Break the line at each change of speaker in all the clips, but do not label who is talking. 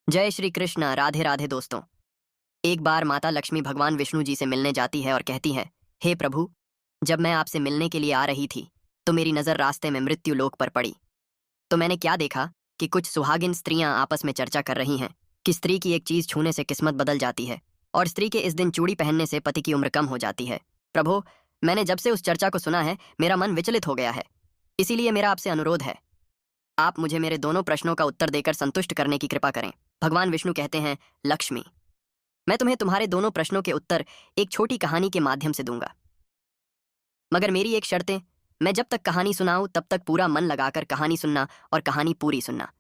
जय श्री कृष्ण। राधे राधे दोस्तों। एक बार माता लक्ष्मी भगवान विष्णु जी से मिलने जाती है और कहती है, हे प्रभु, जब मैं आपसे मिलने के लिए आ रही थी तो मेरी नज़र रास्ते में मृत्यु लोक पर पड़ी। तो मैंने क्या देखा कि कुछ सुहागिन स्त्रियां आपस में चर्चा कर रही हैं कि स्त्री की एक चीज छूने से किस्मत बदल जाती है और स्त्री के इस दिन चूड़ी पहनने से पति की उम्र कम हो जाती है। प्रभु, मैंने जब से उस चर्चा को सुना है मेरा मन विचलित हो गया है। इसीलिए मेरा आपसे अनुरोध है, आप मुझे मेरे दोनों प्रश्नों का उत्तर देकर संतुष्ट करने की कृपा करें। भगवान विष्णु कहते हैं, लक्ष्मी, मैं तुम्हें तुम्हारे दोनों प्रश्नों के उत्तर एक छोटी कहानी के माध्यम से दूंगा, मगर मेरी एक शर्त है। मैं जब तक कहानी सुनाऊं तब तक पूरा मन लगाकर कहानी सुनना और कहानी पूरी सुनना।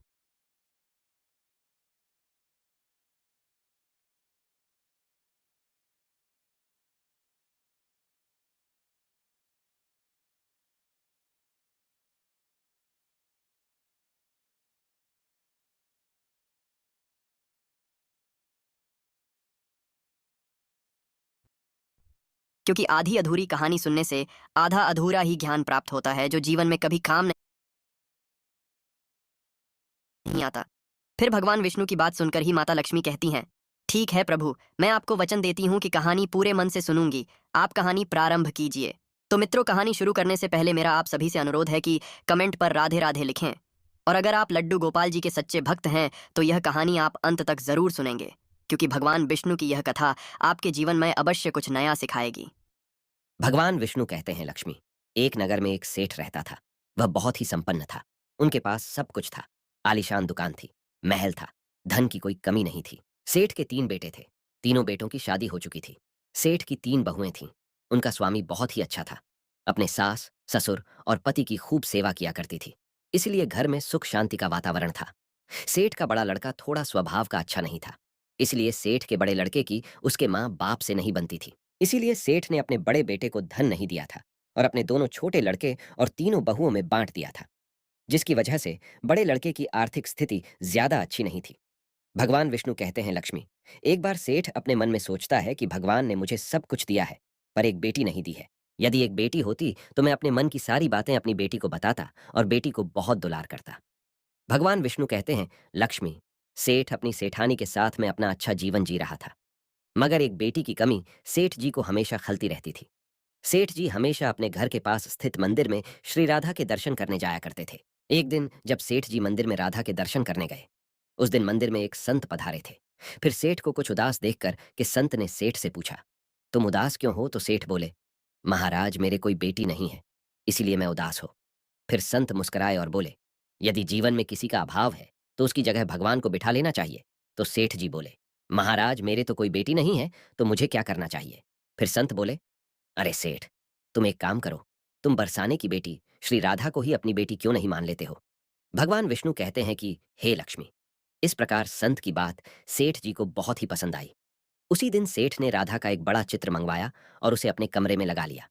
क्योंकि आधी अधूरी कहानी सुनने से आधा अधूरा ही ज्ञान प्राप्त होता है, जो जीवन में कभी काम नहीं आता। फिर भगवान विष्णु की बात सुनकर ही माता लक्ष्मी कहती हैं, ठीक है प्रभु, मैं आपको वचन देती हूँ कि कहानी पूरे मन से सुनूंगी। आप कहानी प्रारंभ कीजिए। तो मित्रों, कहानी शुरू करने से पहले मेरा आप सभी से अनुरोध है कि कमेंट पर राधे राधे लिखें। और अगर आप लड्डू गोपाल जी के सच्चे भक्त हैं तो यह कहानी आप अंत तक जरूर सुनेंगे, क्योंकि भगवान विष्णु की यह कथा आपके जीवन में अवश्य कुछ नया सिखाएगी।
भगवान विष्णु कहते हैं, लक्ष्मी, एक नगर में एक सेठ रहता था। वह बहुत ही संपन्न था। उनके पास सब कुछ था। आलीशान दुकान थी, महल था, धन की कोई कमी नहीं थी। सेठ के 3 बेटे थे। तीनों बेटों की शादी हो चुकी थी। सेठ की 3 बहुएं थीं। उनका स्वामी बहुत ही अच्छा था। अपने सास, ससुर और पति की खूब सेवा किया करती थी। इसलिए घर में सुख शांति का वातावरण था। सेठ का बड़ा लड़का थोड़ा स्वभाव का अच्छा नहीं था। इसलिए सेठ के बड़े लड़के की उसके माँ बाप से नहीं बनती थी। इसीलिए सेठ ने अपने बड़े बेटे को धन नहीं दिया था और अपने दोनों छोटे लड़के और तीनों बहुओं में बांट दिया था, जिसकी वजह से बड़े लड़के की आर्थिक स्थिति ज्यादा अच्छी नहीं थी। भगवान विष्णु कहते हैं, लक्ष्मी, एक बार सेठ अपने मन में सोचता है कि भगवान ने मुझे सब कुछ दिया है पर एक बेटी नहीं दी है। यदि एक बेटी होती तो मैं अपने मन की सारी बातें अपनी बेटी को बताता और बेटी को बहुत दुलार करता। भगवान विष्णु कहते हैं, लक्ष्मी, सेठ अपनी सेठानी के साथ में अपना अच्छा जीवन जी रहा था, मगर एक बेटी की कमी सेठ जी को हमेशा खलती रहती थी। सेठ जी हमेशा अपने घर के पास स्थित मंदिर में श्री राधा के दर्शन करने जाया करते थे। एक दिन जब सेठ जी मंदिर में राधा के दर्शन करने गए, उस दिन मंदिर में एक संत पधारे थे। फिर सेठ को कुछ उदास देखकर कि संत ने सेठ से पूछा, तुम उदास क्यों हो? तो सेठ बोले, महाराज, मेरे कोई बेटी नहीं है, इसीलिए मैं उदास हो। फिर संत मुस्कुराए और बोले, यदि जीवन में किसी का अभाव है तो उसकी जगह भगवान को बिठा लेना चाहिए। तो सेठ जी बोले, महाराज, मेरे तो कोई बेटी नहीं है, तो मुझे क्या करना चाहिए? फिर संत बोले, अरे सेठ, तुम एक काम करो, तुम बरसाने की बेटी श्री राधा को ही अपनी बेटी क्यों नहीं मान लेते हो? भगवान विष्णु कहते हैं कि हे लक्ष्मी, इस प्रकार संत की बात सेठ जी को बहुत ही पसंद आई। उसी दिन सेठ ने राधा का एक बड़ा चित्र मंगवाया और उसे अपने कमरे में लगा लिया।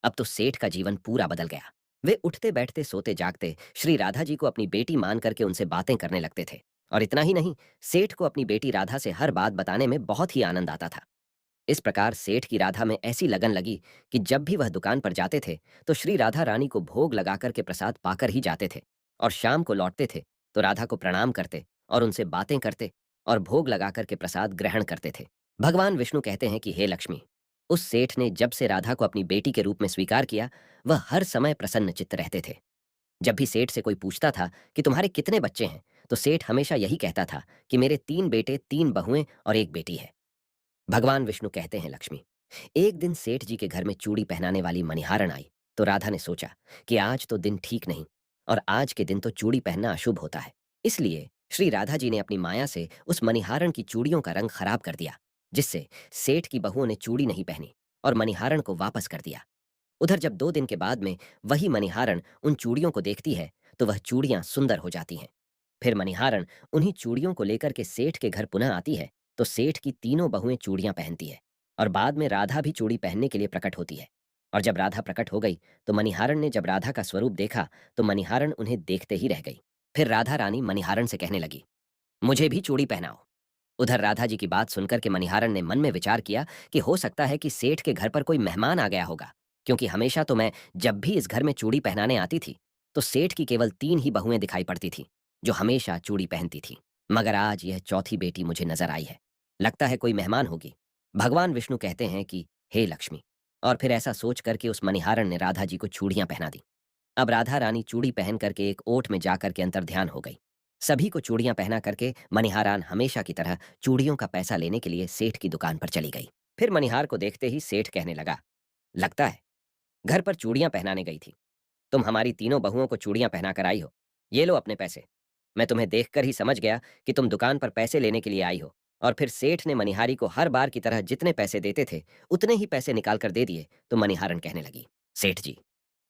अब तो सेठ का जीवन पूरा बदल गया। वे उठते बैठते सोते जागते श्री राधा जी को अपनी बेटी मान करके उनसे बातें करने लगते थे। और इतना ही नहीं, सेठ को अपनी बेटी राधा से हर बात बताने में बहुत ही आनंद आता था। इस प्रकार सेठ की राधा में ऐसी लगन लगी कि जब भी वह दुकान पर जाते थे तो श्री राधा रानी को भोग लगाकर के प्रसाद पाकर ही जाते थे। और शाम को लौटते थे तो राधा को प्रणाम करते और उनसे बातें करते और भोग लगाकर के प्रसाद ग्रहण करते थे। भगवान विष्णु कहते हैं कि हे लक्ष्मी, उस सेठ ने जब से राधा को अपनी बेटी के रूप में स्वीकार किया, वह हर समय प्रसन्न चित्त रहते थे। जब भी सेठ से कोई पूछता था कि तुम्हारे कितने बच्चे हैं, तो सेठ हमेशा यही कहता था कि मेरे 3 बेटे, 3 बहुएं और एक बेटी है। भगवान विष्णु कहते हैं, लक्ष्मी, एक दिन सेठ जी के घर में चूड़ी पहनाने वाली मणिहारन आई। तो राधा ने सोचा कि आज तो दिन ठीक नहीं और आज के दिन तो चूड़ी पहनना अशुभ होता है। इसलिए श्री राधा जी ने अपनी माया से उस मणिहारन की चूड़ियों का रंग खराब कर दिया, जिससे सेठ की बहुओं ने चूड़ी नहीं पहनी और मणिहारन को वापस कर दिया। उधर जब 2 दिन के बाद में वही मणिहारन उन चूड़ियों को देखती है तो वह चूड़ियां सुंदर हो जाती हैं। फिर मणिहारन उन्हीं चूड़ियों को लेकर के सेठ के घर पुनः आती है तो सेठ की तीनों बहुएं चूड़ियां पहनती है और बाद में राधा भी चूड़ी पहनने के लिए प्रकट होती है। और जब राधा प्रकट हो गई तो मणिहारन ने जब राधा का स्वरूप देखा तो मणिहारन उन्हें देखते ही रह गई। फिर राधा रानी मणिहारन से कहने लगी, मुझे भी चूड़ी पहनाओ। उधर राधा जी की बात सुनकर के मणिहारन ने मन में विचार किया कि हो सकता है कि सेठ के घर पर कोई मेहमान आ गया होगा, क्योंकि हमेशा तो मैं जब भी इस घर में चूड़ी पहनाने आती थी तो सेठ की केवल 3 ही बहुएं दिखाई पड़ती थी जो हमेशा चूड़ी पहनती थी। मगर आज यह चौथी बेटी मुझे नजर आई है। लगता है कोई मेहमान होगी। भगवान विष्णु कहते हैं कि हे लक्ष्मी। और फिर ऐसा सोच करके उस मणिहारन ने राधा जी को चूड़ियां पहना दी। अब राधा रानी चूड़ी पहन करके एक ओट में जाकर के अंतर ध्यान हो गई। सभी को चूड़ियां पहना करके मणिहारान हमेशा की तरह चूड़ियों का पैसा लेने के लिए सेठ की दुकान पर चली गई। फिर मणिहार को देखते ही सेठ कहने लगा, लगता है घर पर चूड़ियां पहनाने गई थी। तुम हमारी तीनों बहुओं को चूड़ियां पहना कर आई हो। ये लो अपने पैसे। मैं तुम्हें देखकर ही समझ गया कि तुम दुकान पर पैसे लेने के लिए आई हो। और फिर सेठ ने मनिहारी को हर बार की तरह जितने पैसे देते थे उतने ही पैसे निकाल कर दे दिए। तो मनिहारन कहने लगी, सेठ जी,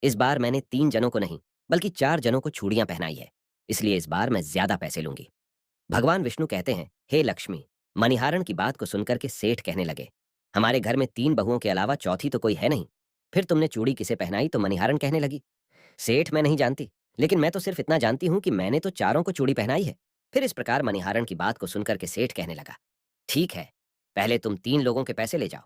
इस बार मैंने 3 जनों को नहीं बल्कि 4 जनों को चूड़ियां पहनाई है, इसलिए इस बार मैं ज्यादा पैसे लूंगी। भगवान विष्णु कहते हैं, हे लक्ष्मी। मणिहारन की बात को सुनकर के सेठ कहने लगे, हमारे घर में 3 बहुओं के अलावा चौथी तो कोई है नहीं। फिर तुमने चूड़ी किसे पहनाई? तो मणिहारन कहने लगी, सेठ मैं नहीं जानती, लेकिन मैं तो सिर्फ इतना जानती हूं कि मैंने तो चारों को चूड़ी पहनाई है। फिर इस प्रकार मणिहारन की बात को सुनकर के सेठ कहने लगा, ठीक है, पहले तुम 3 लोगों के पैसे ले जाओ।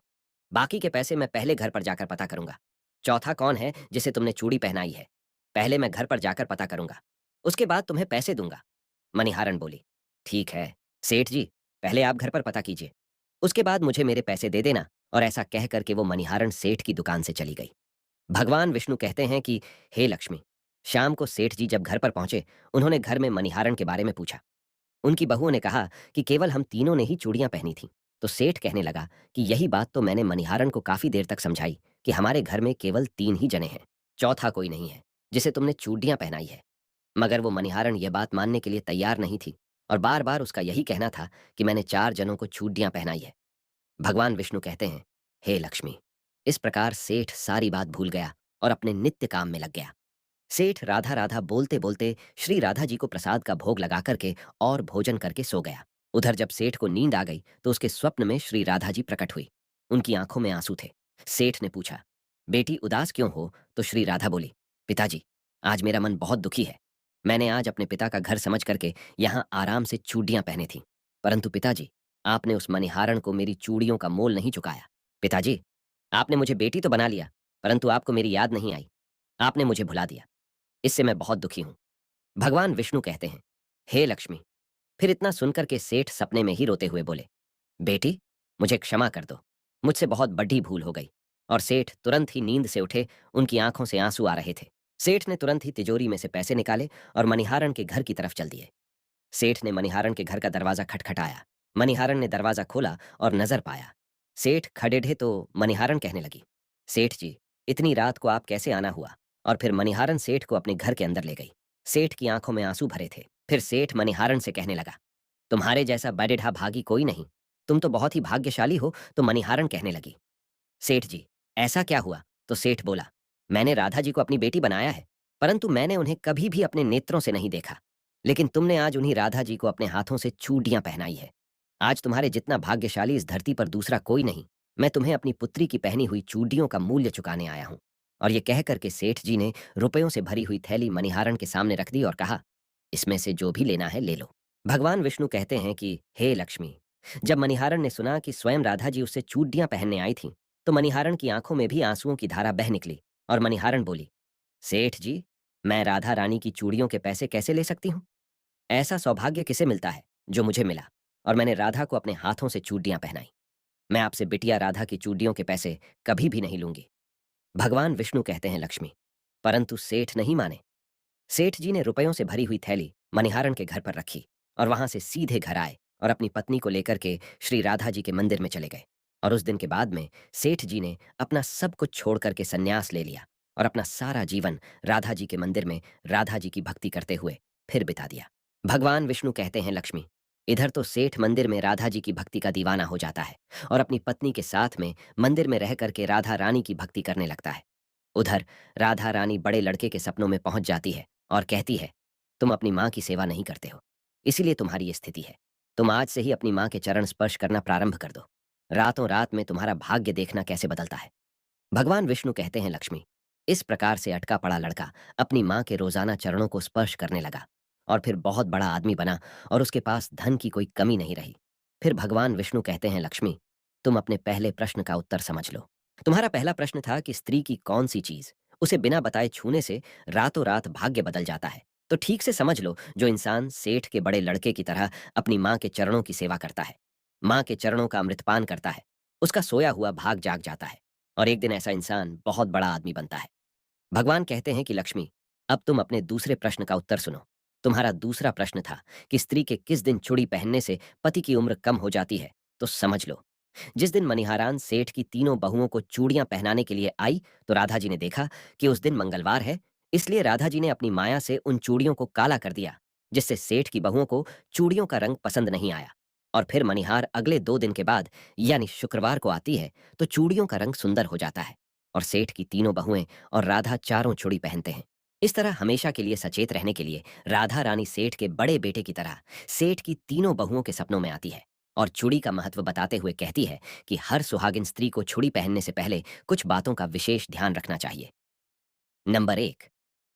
बाकी के पैसे मैं पहले घर पर जाकर पता करूंगा। चौथा कौन है जिसे तुमने चूड़ी पहनाई है? पहले मैं घर पर जाकर पता करूंगा, उसके बाद तुम्हें पैसे दूंगा। मणिहारन बोली, ठीक है सेठ जी, पहले आप घर पर पता कीजिए, उसके बाद मुझे मेरे पैसे दे देना। और ऐसा कह करके वो मणिहारन सेठ की दुकान से चली गई। भगवान विष्णु कहते हैं कि हे लक्ष्मी। शाम को सेठ जी जब घर पर पहुंचे, उन्होंने घर में मणिहारन के बारे में पूछा। उनकी बहुओं ने कहा कि केवल हम तीनों ने ही चूड़ियां पहनी थीं। तो सेठ कहने लगा कि यही बात तो मैंने मणिहारन को काफी देर तक समझाई कि हमारे घर में केवल 3 ही जने हैं, चौथा कोई नहीं है जिसे तुमने चूड़ियां पहनाई है। मगर वो मणिहारन यह बात मानने के लिए तैयार नहीं थी और बार बार उसका यही कहना था कि मैंने 4 जनों को चूड़ियां पहनाई है। भगवान विष्णु कहते हैं, हे लक्ष्मी। इस प्रकार सेठ सारी बात भूल गया और अपने नित्य काम में लग गया। सेठ राधा राधा बोलते बोलते श्री राधा जी को प्रसाद का भोग लगा करके और भोजन करके सो गया। उधर जब सेठ को नींद आ गई तो उसके स्वप्न में श्री राधा जी प्रकट हुई। उनकी आंखों में आंसू थे। सेठ ने पूछा, बेटी उदास क्यों हो? तो श्री राधा बोली, पिताजी, आज मेरा मन बहुत दुखी है। मैंने आज अपने पिता का घर समझ करके यहाँ आराम से चूड़ियां पहनी थी, परंतु पिताजी, आपने उस मणिहारन को मेरी चूड़ियों का मोल नहीं चुकाया। पिताजी, आपने मुझे बेटी तो बना लिया, परंतु आपको मेरी याद नहीं आई। आपने मुझे भुला दिया। इससे मैं बहुत दुखी हूं। भगवान विष्णु कहते हैं, हे लक्ष्मी। फिर इतना सुनकर के सेठ सपने में ही रोते हुए बोले, बेटी, मुझे क्षमा कर दो, मुझसे बहुत बड़ी भूल हो गई। और सेठ तुरंत ही नींद से उठे। उनकी आंखों से आंसू आ रहे थे। सेठ ने तुरंत ही तिजोरी में से पैसे निकाले और मणिहारन के घर की तरफ चल दिए। सेठ ने मणिहारन के घर का दरवाजा खटखटाया। मणिहारन ने दरवाजा खोला और नजर पाया। सेठ खड़े ढे तो मणिहारन कहने लगी, सेठ जी, इतनी रात को आप कैसे आना हुआ? और फिर मणिहारन सेठ को अपने घर के अंदर ले गई। सेठ की आंखों में आंसू भरे थे। फिर सेठ मणिहारन से कहने लगा, तुम्हारे जैसा बड़ेढ़ा भागी कोई नहीं, तुम तो बहुत ही भाग्यशाली हो। तो मणिहारन कहने लगी, सेठ जी, ऐसा क्या हुआ? तो सेठ बोला, मैंने राधा जी को अपनी बेटी बनाया है, परंतु मैंने उन्हें कभी भी अपने नेत्रों से नहीं देखा। लेकिन तुमने आज उन्हीं राधा जी को अपने हाथों से चूड़ियां पहनाई है। आज तुम्हारे जितना भाग्यशाली इस धरती पर दूसरा कोई नहीं। मैं तुम्हें अपनी पुत्री की पहनी हुई चूड़ियों का मूल्य चुकाने आया हूं। और ये कह करके सेठ जी ने रुपयों से भरी हुई थैली मणिहारन के सामने रख दी और कहा, इसमें से जो भी लेना है ले लो। भगवान विष्णु कहते हैं कि हे लक्ष्मी। जब मणिहारन ने सुना कि स्वयं राधा जी उससे चूड़ियां पहनने आई थीं, तो मणिहारन की आंखों में भी आंसुओं की धारा बह निकली और मणिहारन बोली, सेठ जी, मैं राधा रानी की चूड़ियों के पैसे कैसे ले सकती हूँ? ऐसा सौभाग्य किसे मिलता है जो मुझे मिला? और मैंने राधा को अपने हाथों से चूड़ियां पहनाई। मैं आपसे बिटिया राधा की चूड़ियों के पैसे कभी भी नहीं लूंगी। भगवान विष्णु कहते हैं, लक्ष्मी। परंतु सेठ नहीं माने। सेठ जी ने रुपयों से भरी हुई थैली मणिहारन के घर पर रखी और वहां से सीधे घर आए और अपनी पत्नी को लेकर के श्री राधा जी के मंदिर में चले गए। और उस दिन के बाद में सेठ जी ने अपना सब कुछ छोड़ करके संन्यास ले लिया और अपना सारा जीवन राधा जी के मंदिर में राधा जी की भक्ति करते हुए फिर बिता दिया। भगवान विष्णु कहते हैं, लक्ष्मी। इधर तो सेठ मंदिर में राधा जी की भक्ति का दीवाना हो जाता है और अपनी पत्नी के साथ में मंदिर में रह करके राधा रानी की भक्ति करने लगता है। उधर राधा रानी बड़े लड़के के सपनों में पहुंच जाती है और कहती है, तुम अपनी माँ की सेवा नहीं करते हो, इसीलिए तुम्हारी ये स्थिति है। तुम आज से ही अपनी माँ के चरण स्पर्श करना प्रारंभ कर दो। रातों रात में तुम्हारा भाग्य देखना कैसे बदलता है। भगवान विष्णु कहते हैं, लक्ष्मी। इस प्रकार से अटका पड़ा लड़का अपनी माँ के रोजाना चरणों को स्पर्श करने लगा और फिर बहुत बड़ा आदमी बना और उसके पास धन की कोई कमी नहीं रही। फिर भगवान विष्णु कहते हैं, लक्ष्मी, तुम अपने पहले प्रश्न का उत्तर समझ लो। तुम्हारा पहला प्रश्न था कि स्त्री की कौन सी चीज उसे बिना बताए छूने से रातों रात भाग्य बदल जाता है। तो ठीक से समझ लो, जो इंसान सेठ के बड़े लड़के की तरह अपनी माँ के चरणों की सेवा करता है, माँ के चरणों का अमृतपान करता है, उसका सोया हुआ भाग जाग जाता है और एक दिन ऐसा इंसान बहुत बड़ा आदमी बनता है। भगवान कहते हैं कि लक्ष्मी, अब तुम अपने दूसरे प्रश्न का उत्तर सुनो। तुम्हारा दूसरा प्रश्न था कि स्त्री के किस दिन चूड़ी पहनने से पति की उम्र कम हो जाती है। तो समझ लो, जिस दिन मनिहारान सेठ की तीनों बहुओं को चूड़ियां पहनाने के लिए आई, तो राधा जी ने देखा कि उस दिन मंगलवार है। इसलिए राधा जी ने अपनी माया से उन चूड़ियों को काला कर दिया, जिससे सेठ की बहुओं को चूड़ियों का रंग पसंद नहीं आया। और फिर मनिहार अगले 2 दिन के बाद, यानी शुक्रवार को आती है, तो चूड़ियों का रंग सुंदर हो जाता है और सेठ की तीनों बहुएं और राधा चारों चूड़ी पहनते हैं। इस तरह हमेशा के लिए सचेत रहने के लिए राधा रानी सेठ के बड़े बेटे की तरह सेठ की तीनों बहुओं के सपनों में आती है और चूड़ी का महत्व बताते हुए कहती है कि हर सुहागिन स्त्री को चूड़ी पहनने से पहले कुछ बातों का विशेष ध्यान रखना चाहिए। नंबर 1,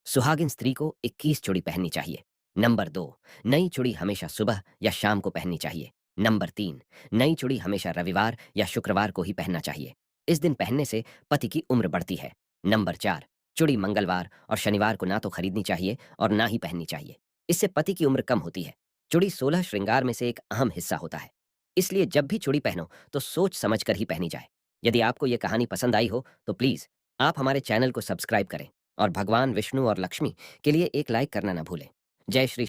सुहागिन स्त्री को 21 चूड़ी पहननी चाहिए। नंबर 2, नई चूड़ी हमेशा सुबह या शाम को पहननी चाहिए। नंबर 3, नई चूड़ी हमेशा रविवार या शुक्रवार को ही पहनना चाहिए। इस दिन पहनने से पति की उम्र बढ़ती है। नंबर 4, चूड़ी मंगलवार और शनिवार को ना तो खरीदनी चाहिए और ना ही पहननी चाहिए। इससे पति की उम्र कम होती है। चूड़ी 16 श्रृंगार में से एक अहम हिस्सा होता है। इसलिए जब भी चूड़ी पहनो तो सोच समझ कर ही पहनी जाए। यदि आपको यह कहानी पसंद आई हो तो प्लीज आप हमारे चैनल को सब्सक्राइब करें और भगवान विष्णु और लक्ष्मी के लिए एक लाइक करना ना भूलें। जय श्री